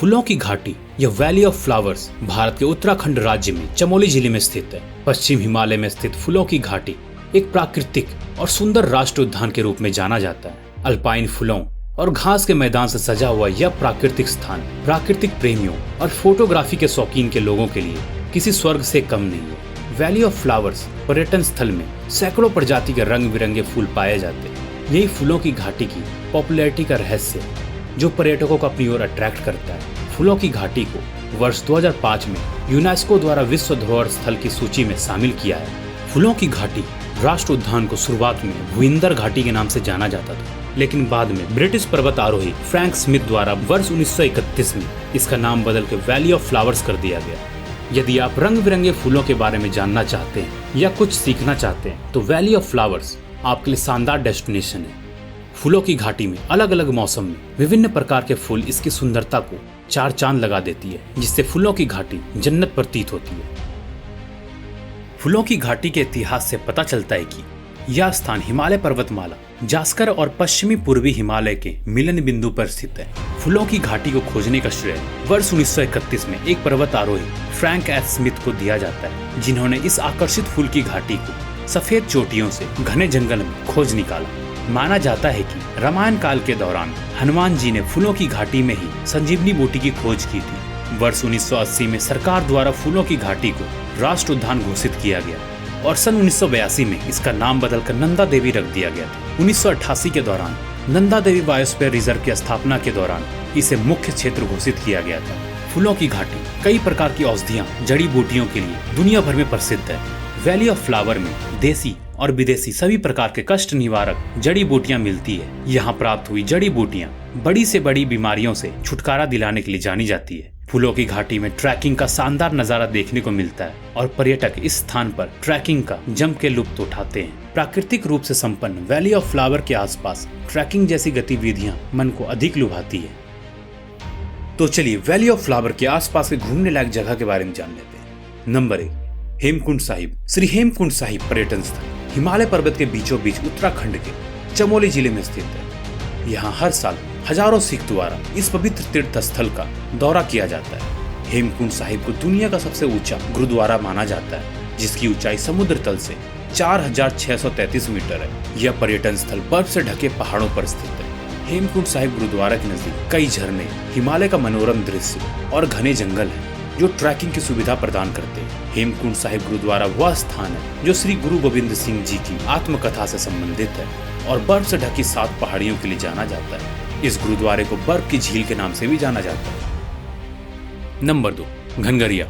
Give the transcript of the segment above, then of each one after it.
फूलों की घाटी या वैली ऑफ फ्लावर्स भारत के उत्तराखंड राज्य में चमोली जिले में स्थित है। पश्चिम हिमालय में स्थित फूलों की घाटी एक प्राकृतिक और सुंदर राष्ट्रीय उद्यान के रूप में जाना जाता है। अल्पाइन फूलों और घास के मैदान से सजा हुआ यह प्राकृतिक स्थान प्राकृतिक प्रेमियों और फोटोग्राफी के शौकीन के लोगों के लिए किसी स्वर्ग से कम नहीं है। वैली ऑफ फ्लावर्स पर्यटन स्थल में सैकड़ों प्रजाति के रंग बिरंगे फूल पाए जाते हैं। यही फूलों की घाटी की पॉपुलैरिटी का रहस्य है, जो पर्यटकों को अपनी ओर अट्रैक्ट करता है। फूलों की घाटी को वर्ष 2005 में यूनेस्को द्वारा विश्व धरोहर स्थल की सूची में शामिल किया है। फूलों की घाटी राष्ट्रीय उद्यान को शुरुआत में भुइंदर घाटी के नाम से जाना जाता था, लेकिन बाद में ब्रिटिश पर्वत आरोही फ्रैंक स्मिथ द्वारा वर्ष 1931 में इसका नाम बदल के वैली ऑफ फ्लावर्स कर दिया गया। यदि आप रंग बिरंगे फूलों के बारे में जानना चाहते हैं या कुछ सीखना चाहते हैं तो वैली ऑफ फ्लावर्स आपके लिए शानदार डेस्टिनेशन है। फूलों की घाटी में अलग अलग मौसम में विभिन्न प्रकार के फूल इसकी सुंदरता को चार चांद लगा देती है, जिससे फूलों की घाटी जन्नत प्रतीत होती है। फूलों की घाटी के इतिहास से पता चलता है कि यह स्थान हिमालय पर्वतमाला जास्कर और पश्चिमी पूर्वी हिमालय के मिलन बिंदु पर स्थित है। फूलों की घाटी को खोजने का श्रेय वर्ष 1931 में एक पर्वत आरोही फ्रैंक एस स्मिथ को दिया जाता है, जिन्होंने इस आकर्षित फूल की घाटी को सफेद चोटियों से घने जंगल में खोज निकाला। माना जाता है कि रामायण काल के दौरान हनुमान जी ने फूलों की घाटी में ही संजीवनी बूटी की खोज की थी। वर्ष 1980 में सरकार द्वारा फूलों की घाटी को राष्ट्रीय उद्यान घोषित किया गया और सन 1982 में इसका नाम बदलकर नंदा देवी रख दिया गया था। 1988 के दौरान नंदा देवी बायोस्फीयर रिजर्व की स्थापना के दौरान इसे मुख्य क्षेत्र घोषित किया गया था। फूलों की घाटी कई प्रकार की औषधियां जड़ी बूटियों के लिए दुनिया भर में प्रसिद्ध है। वैली ऑफ फ्लावर में देसी और विदेशी सभी प्रकार के कष्ट निवारक जड़ी बूटियां मिलती है। यहाँ प्राप्त हुई जड़ी बूटियां बड़ी से बड़ी बीमारियों से छुटकारा दिलाने के लिए जानी जाती है। फूलों की घाटी में ट्रैकिंग का शानदार नजारा देखने को मिलता है और पर्यटक इस स्थान पर ट्रैकिंग का जम के लुत्फ उठाते हैं। प्राकृतिक रूप से संपन्न वैली ऑफ फ्लावर के आसपास ट्रैकिंग जैसी गतिविधियां मन को अधिक लुभाती है। तो चलिए वैली ऑफ फ्लावर के आसपास के घूमने लायक जगह के बारे में जान लेते हैं। नंबर 1, हेमकुंड साहिब। श्री हेमकुंड साहिब पर्यटन स्थल हिमालय पर्वत के बीचों बीच उत्तराखंड के चमोली जिले में स्थित है। यहाँ हर साल हजारों सिख द्वारा इस पवित्र तीर्थ स्थल का दौरा किया जाता है। हेमकुंड साहिब को दुनिया का सबसे ऊंचा गुरुद्वारा माना जाता है, जिसकी ऊंचाई समुद्र तल से 4633 मीटर है। यह पर्यटन स्थल बर्फ से ढके पहाड़ों पर स्थित है। हेमकुंड साहिब गुरुद्वारा के नजदीक कई झरने, हिमालय का मनोरम दृश्य और घने जंगल है जो ट्रैकिंग की सुविधा प्रदान करते हैं। हेमकुंड साहिब गुरुद्वारा वह स्थान है जो श्री गुरु गोविंद सिंह जी की आत्मकथा से संबंधित है और बर्फ से ढकी 7 पहाड़ियों के लिए जाना जाता है। इस गुरुद्वारे को बर्फ की झील के नाम से भी जाना जाता है। नंबर 2, घनघरिया।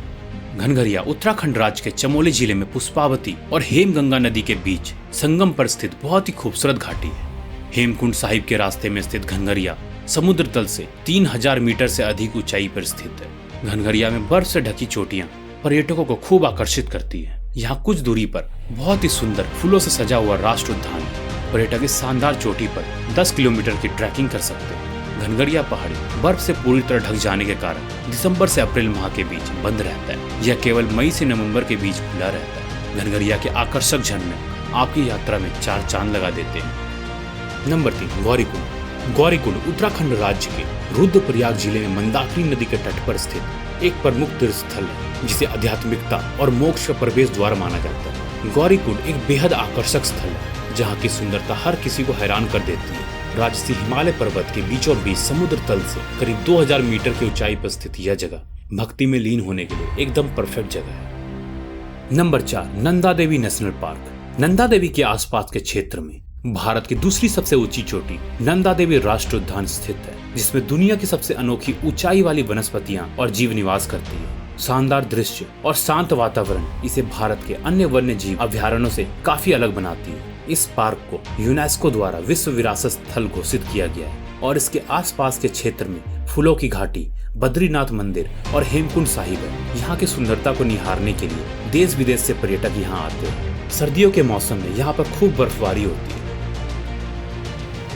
घनघरिया उत्तराखंड राज्य के चमोली जिले में पुष्पावती और हेमगंगा नदी के बीच संगम पर स्थित बहुत ही खूबसूरत घाटी है। हेमकुंड साहिब के रास्ते में स्थित घनघरिया समुद्र तल से 3000 मीटर से अधिक ऊंचाई पर स्थित है। घनघरिया में बर्फ से ढकी चोटियां पर्यटकों को खूब आकर्षित करती है। यहाँ कुछ दूरी पर बहुत ही सुंदर फूलों से सजा हुआ राष्ट्रीय उद्यान है। पर्यटक इस शानदार चोटी पर 10 किलोमीटर की ट्रैकिंग कर सकते हैं। घनघरिया पहाड़ी बर्फ से पूरी तरह ढक जाने के कारण दिसंबर से अप्रैल माह के बीच बंद रहता है। यह केवल मई से नवंबर के बीच खुला रहता है। घनघरिया के आकर्षक झरने आपकी यात्रा में 4 चांद लगा देते हैं। नंबर 3, गौरीकुंड। गौरीकुंड उत्तराखंड राज्य के रुद्रप्रयाग जिले में मंदाकिनी नदी के तट पर स्थित एक प्रमुख तीर्थ स्थल है, जिसे आध्यात्मिकता और मोक्ष का प्रवेश द्वार माना जाता है। गौरीकुंड एक बेहद आकर्षक स्थल है, जहाँ की सुंदरता हर किसी को हैरान कर देती है। राजसी हिमालय पर्वत के बीचों बीच समुद्र तल से करीब 2000 मीटर की ऊंचाई पर स्थित यह जगह भक्ति में लीन होने के लिए एकदम परफेक्ट जगह है। Number 4, Nanda Devi national park. Nanda Devi के आसपास के क्षेत्र में भारत की दूसरी सबसे ऊंची चोटी नंदा देवी राष्ट्रीय उद्यान स्थित है, जिसमें दुनिया की सबसे अनोखी ऊंचाई वाली वनस्पतियां और जीव निवास करती है। शानदार दृश्य और शांत वातावरण इसे भारत के अन्य वन्य जीव अभ्यारण्यों से काफी अलग बनाती है। इस पार्क को यूनेस्को द्वारा विश्व विरासत स्थल घोषित किया गया है और इसके आसपास के क्षेत्र में फूलों की घाटी, बद्रीनाथ मंदिर और हेमकुंड साहिब है। यहाँ की सुंदरता को निहारने के लिए देश विदेश से पर्यटक यहाँ आते हैं। सर्दियों के मौसम में यहाँ पर खूब बर्फबारी होती है।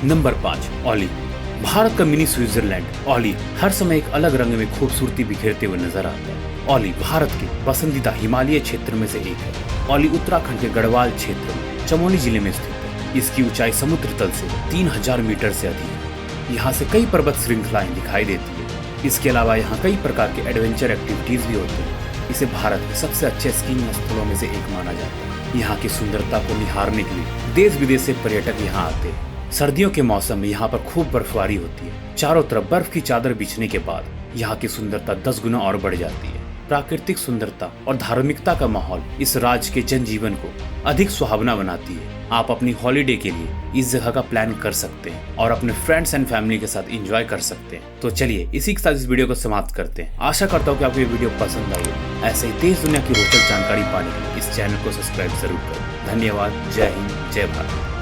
नंबर 5, औली। भारत का मिनी स्विट्जरलैंड औली हर समय एक अलग रंग में खूबसूरती बिखेरते हुए नजर आता है। औली भारत के पसंदीदा हिमालय क्षेत्र में से एक है। औली उत्तराखंड के गढ़वाल क्षेत्र में चमोली जिले में स्थित है। इसकी ऊंचाई समुद्र तल से 3000 मीटर से अधिक है। यहाँ से कई पर्वत श्रृंखलाएं दिखाई देती है। इसके अलावा यहाँ कई प्रकार के एडवेंचर एक्टिविटीज भी होते हैं। इसे भारत के सबसे अच्छे स्कीइंग स्थलों में से एक माना जाता है। यहाँ की सुंदरता को निहारने के लिए देश विदेश से पर्यटक यहाँ आते हैं। सर्दियों के मौसम में यहाँ पर खूब बर्फबारी होती है। चारों तरफ बर्फ की चादर बिछने के बाद यहाँ की सुंदरता 10 गुना और बढ़ जाती है। प्राकृतिक सुंदरता और धार्मिकता का माहौल इस राज्य के जनजीवन को अधिक सुहावना बनाती है। आप अपनी हॉलिडे के लिए इस जगह का प्लान कर सकते हैं और अपने फ्रेंड्स एंड फैमिली के साथ एंजॉय कर सकते हैं। तो चलिए इसी के साथ इस वीडियो को समाप्त करते हैं। आशा करता हूँ कि आपको ये वीडियो पसंद आई हो। ऐसे ही देश दुनिया की रोचक जानकारी पाने के लिए इस चैनल को सब्सक्राइब जरूर करें। धन्यवाद। जय हिंद, जय भारत।